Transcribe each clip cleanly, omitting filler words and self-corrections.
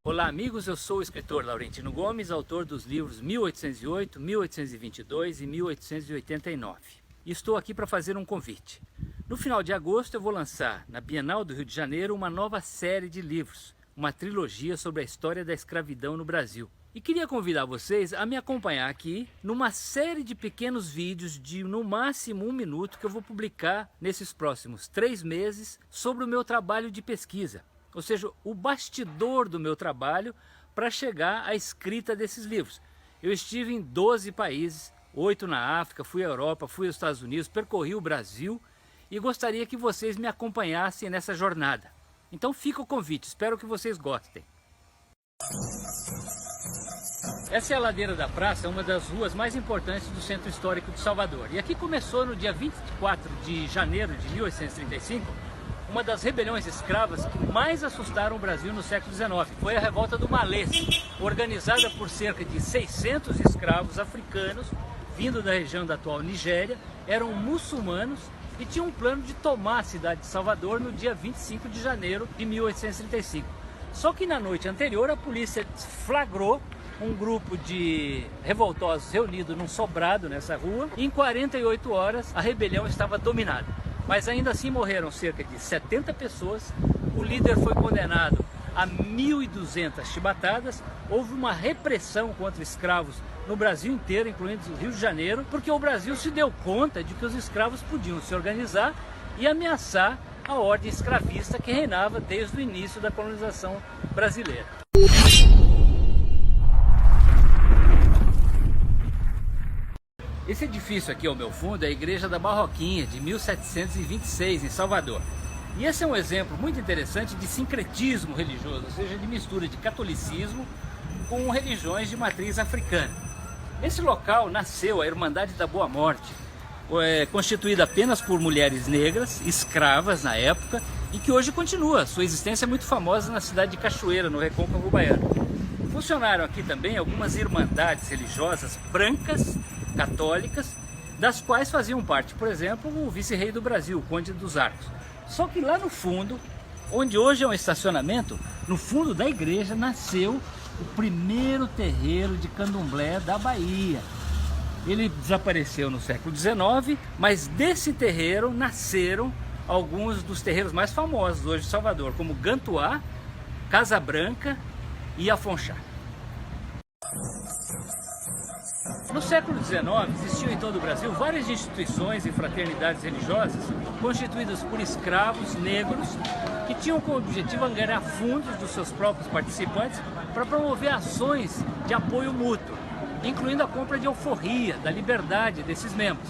Olá amigos, eu sou o escritor Laurentino Gomes, autor dos livros 1808, 1822 e 1889. E estou aqui para fazer um convite. No final de agosto eu vou lançar na Bienal do Rio de Janeiro uma nova série de livros, uma trilogia sobre a história da escravidão no Brasil. E queria convidar vocês a me acompanhar aqui numa série de pequenos vídeos de no máximo 1 minuto que eu vou publicar nesses próximos 3 meses sobre o meu trabalho de pesquisa. Ou seja, o bastidor do meu trabalho para chegar à escrita desses livros. Eu estive em 12 países, 8 na África, fui à Europa, fui aos Estados Unidos, percorri o Brasil e gostaria que vocês me acompanhassem nessa jornada. Então fica o convite, espero que vocês gostem. Essa é a Ladeira da Praça, uma das ruas mais importantes do Centro Histórico de Salvador. E aqui começou no dia 24 de janeiro de 1835, uma das rebeliões escravas que mais assustaram o Brasil no século XIX. Foi a Revolta do Malês, organizada por cerca de 600 escravos africanos, vindo da região da atual Nigéria, eram muçulmanos e tinham um plano de tomar a cidade de Salvador no dia 25 de janeiro de 1835. Só que na noite anterior a polícia flagrou um grupo de revoltosos reunido num sobrado nessa rua e em 48 horas a rebelião estava dominada. Mas ainda assim morreram cerca de 70 pessoas, o líder foi condenado a 1.200 chibatadas, houve uma repressão contra escravos no Brasil inteiro, incluindo o Rio de Janeiro, porque o Brasil se deu conta de que os escravos podiam se organizar e ameaçar a ordem escravista que reinava desde o início da colonização brasileira. Esse edifício aqui ao meu fundo é a Igreja da Barroquinha, de 1726, em Salvador. E esse é um exemplo muito interessante de sincretismo religioso, ou seja, de mistura de catolicismo com religiões de matriz africana. Esse local nasceu a Irmandade da Boa Morte, constituída apenas por mulheres negras, escravas na época, e que hoje continua. Sua existência é muito famosa na cidade de Cachoeira, no Recôncavo Baiano. Funcionaram aqui também algumas irmandades religiosas brancas, católicas, das quais faziam parte, por exemplo, o vice-rei do Brasil, o Conde dos Arcos. Só que lá no fundo, onde hoje é um estacionamento, no fundo da igreja nasceu o primeiro terreiro de candomblé da Bahia. Ele desapareceu no século XIX, mas desse terreiro nasceram alguns dos terreiros mais famosos hoje de Salvador, como Gantuá, Casa Branca e Afonxá. No século XIX, existiam em todo o Brasil várias instituições e fraternidades religiosas constituídas por escravos negros que tinham como objetivo angariar fundos dos seus próprios participantes para promover ações de apoio mútuo, incluindo a compra de alforria, da liberdade desses membros.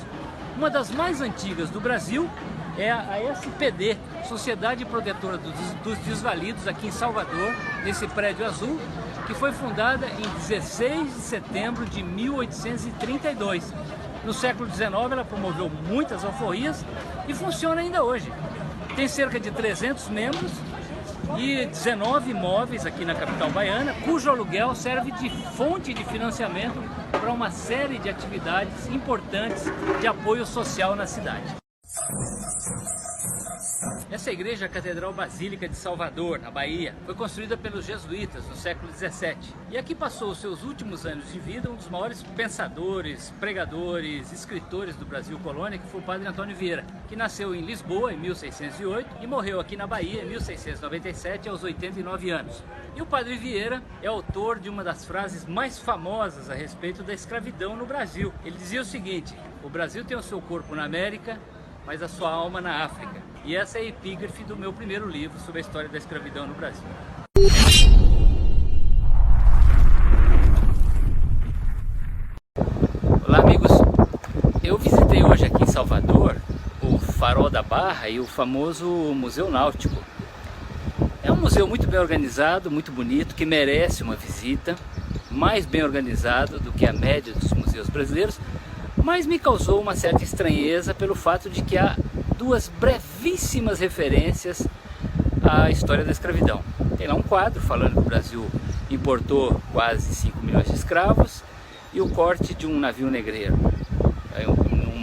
Uma das mais antigas do Brasil é a SPD, Sociedade Protetora dos Desvalidos, aqui em Salvador, nesse prédio azul, que foi fundada em 16 de setembro de 1832. No século XIX ela promoveu muitas alforrias e funciona ainda hoje. Tem cerca de 300 membros e 19 imóveis aqui na capital baiana, cujo aluguel serve de fonte de financiamento para uma série de atividades importantes de apoio social na cidade. Essa igreja é a Catedral Basílica de Salvador, na Bahia. Foi construída pelos jesuítas no século XVII. E aqui passou os seus últimos anos de vida um dos maiores pensadores, pregadores, escritores do Brasil colônia, que foi o Padre Antônio Vieira, que nasceu em Lisboa em 1608 e morreu aqui na Bahia em 1697 aos 89 anos. E o Padre Vieira é autor de uma das frases mais famosas a respeito da escravidão no Brasil. Ele dizia o seguinte: o Brasil tem o seu corpo na América, mas a sua alma na África. E essa é a epígrafe do meu primeiro livro sobre a história da escravidão no Brasil. Olá amigos, eu visitei hoje aqui em Salvador o Farol da Barra e o famoso Museu Náutico. É um museu muito bem organizado, muito bonito, que merece uma visita, mais bem organizado do que a média dos museus brasileiros, mas me causou uma certa estranheza pelo fato de que há duas brevíssimas referências à história da escravidão. Tem lá um quadro falando que o Brasil importou quase 5 milhões de escravos, e o corte de um navio negreiro,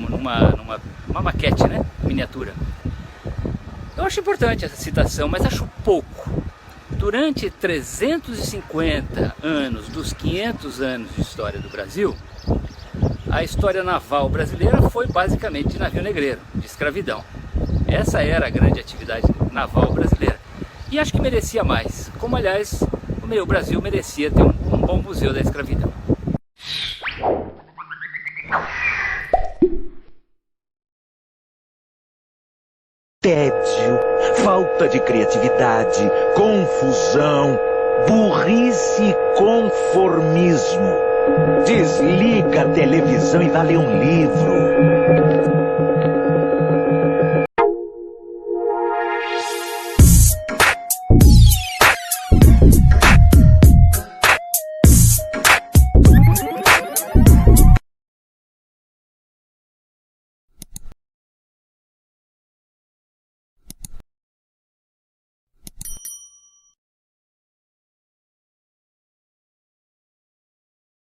numa maquete, né? Miniatura. Eu acho importante essa citação, mas acho pouco. Durante 350 anos dos 500 anos de história do Brasil, a história naval brasileira foi basicamente de navio negreiro, de escravidão. Essa era a grande atividade naval brasileira. E acho que merecia mais, como aliás o Brasil merecia ter um bom museu da escravidão. Tédio, falta de criatividade, confusão, burrice e conformismo. Desliga a televisão e vá ler um livro.